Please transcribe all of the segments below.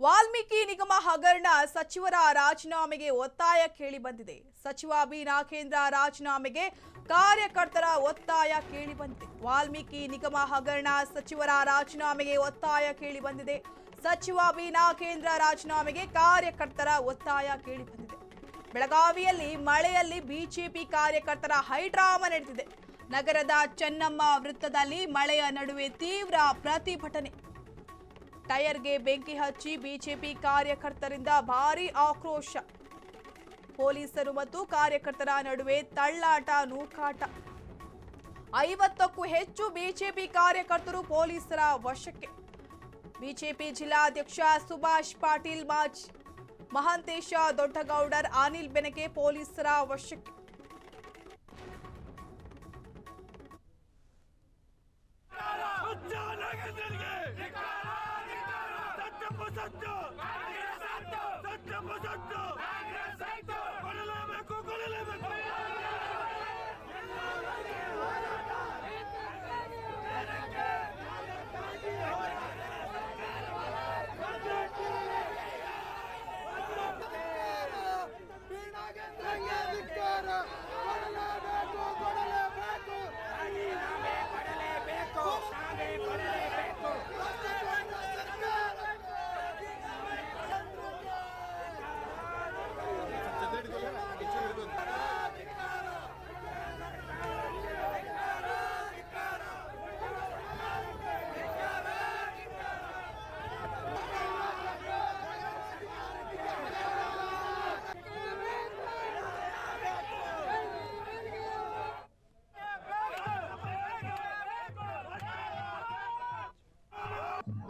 ವಾಲ್ಮೀಕಿ ನಿಗಮ ಹಗರಣ ಸಚಿವರ ರಾಜೀನಾಮೆಗೆ ಒತ್ತಾಯ ಕೇಳಿ ಬಂದಿದೆ. ಸಚಿವ ಬಿ ನಾಗೇಂದ್ರ ರಾಜೀನಾಮೆಗೆ ಕಾರ್ಯಕರ್ತರ ಒತ್ತಾಯ ಕೇಳಿ ಬಂದಿದೆ. ವಾಲ್ಮೀಕಿ ನಿಗಮ ಹಗರಣ ಸಚಿವರ ರಾಜೀನಾಮೆಗೆ ಒತ್ತಾಯ ಕೇಳಿ ಬಂದಿದೆ. ಸಚಿವ ಬಿ ನಾಗೇಂದ್ರ ರಾಜೀನಾಮೆಗೆ ಕಾರ್ಯಕರ್ತರ ಒತ್ತಾಯ ಕೇಳಿ ಬಂದಿದೆ. ಬೆಳಗಾವಿಯಲ್ಲಿ ಮಳೆಯಲ್ಲಿ ಬಿಜೆಪಿ ಕಾರ್ಯಕರ್ತರ ಹೈಡ್ರಾಮಾ ನಡೆದಿದೆ. ನಗರದ ಚೆನ್ನಮ್ಮ ವೃತ್ತದಲ್ಲಿ ಮಳೆಯ ನಡುವೆ ತೀವ್ರ ಪ್ರತಿಭಟನೆ. ಟೈರ್ಗೆ ಬೆಂಕಿ ಹಚ್ಚಿ ಬಿಜೆಪಿ ಕಾರ್ಯಕರ್ತರಿಂದ ಭಾರೀ ಆಕ್ರೋಶ. ಪೊಲೀಸರು ಮತ್ತು ಕಾರ್ಯಕರ್ತರ ನಡುವೆ ತಳ್ಳಾಟ ನೂಕಾಟ. 50ಕ್ಕೂ ಹೆಚ್ಚು ಬಿಜೆಪಿ ಕಾರ್ಯಕರ್ತರು ಪೊಲೀಸರ ವಶಕ್ಕೆ. ಬಿಜೆಪಿ ಜಿಲ್ಲಾಧ್ಯಕ್ಷ ಸುಭಾಷ್ ಪಾಟೀಲ್, ಮಹಾಂತೇಶ ದೊಡ್ಡಗೌಡರ್, ಅನಿಲ್ ಬೆನಕೆ ಪೊಲೀಸರ ವಶಕ್ಕೆ.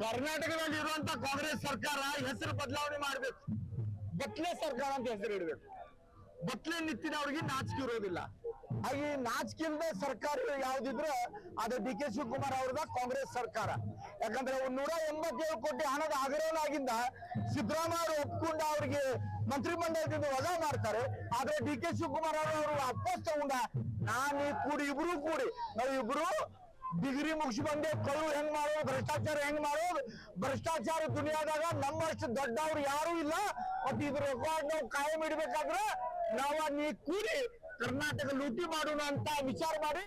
ಕರ್ನಾಟಕದಲ್ಲಿರುವಂತ ಕಾಂಗ್ರೆಸ್ ಸರ್ಕಾರ ಹೆಸರು ಬದಲಾವಣೆ ಮಾಡಬೇಕು. ಬಟ್ಲೆ ಸರ್ಕಾರ ಅಂತ ಹೆಸರು ಇಡಬೇಕು. ಬಟ್ಲೆ ನಿಂತಿನವ್ರಿಗೆ ನಾಚಿಕೆ ಇರೋದಿಲ್ಲ. ಹಾಗೆ ನಾಚಿಕೆ ಇಲ್ಲದೆ ಸರ್ಕಾರ ಯಾವ್ದಿದ್ರೆ ಅದು ಡಿ ಕೆ ಶಿವಕುಮಾರ್ ಅವ್ರದ ಕಾಂಗ್ರೆಸ್ ಸರ್ಕಾರ. ಯಾಕಂದ್ರೆ 187 ಕೋಟಿ ಹಣದ ಹಗರಣವಾಗಿಂದ ಸಿದ್ದರಾಮಯ್ಯ ಅವರು ಒಪ್ಕೊಂಡ ಅವ್ರಿಗೆ ಮಂತ್ರಿಮಂಡಲದಿಂದ ವಜಾ ಮಾಡ್ತಾರೆ. ಆದ್ರೆ ಡಿ ಕೆ ಶಿವಕುಮಾರ್ ಅವರು ವಾಪಸ್ ತಗೊಂಡ ಇಬ್ರು ಕೂಡಿ ನಾವಿಬ್ರು ಡಿಗ್ರಿ ಮುಗಿಸಿ ಬಂದೆ. ಕಳು ಹೆಂಗ್ ಮಾಡೋದು, ಭ್ರಷ್ಟಾಚಾರ ಹೆಂಗ್ ಮಾಡೋದು, ಭ್ರಷ್ಟಾಚಾರ ದುನಿಯಾದಾಗ ನಮ್ಮಷ್ಟು ದೊಡ್ಡವ್ರು ಯಾರು ಇಲ್ಲ. ಮತ್ತೆ ಇದ್ರ ರೆಕಾರ್ಡ್ ನಾವು ಕಾಯಂ ಇಡ್ಬೇಕಾದ್ರೆ ನಾವು ಕೂಡಿ ಕರ್ನಾಟಕ ಲೂಟಿ ಮಾಡೋಣ ಅಂತ ವಿಚಾರ ಮಾಡಿ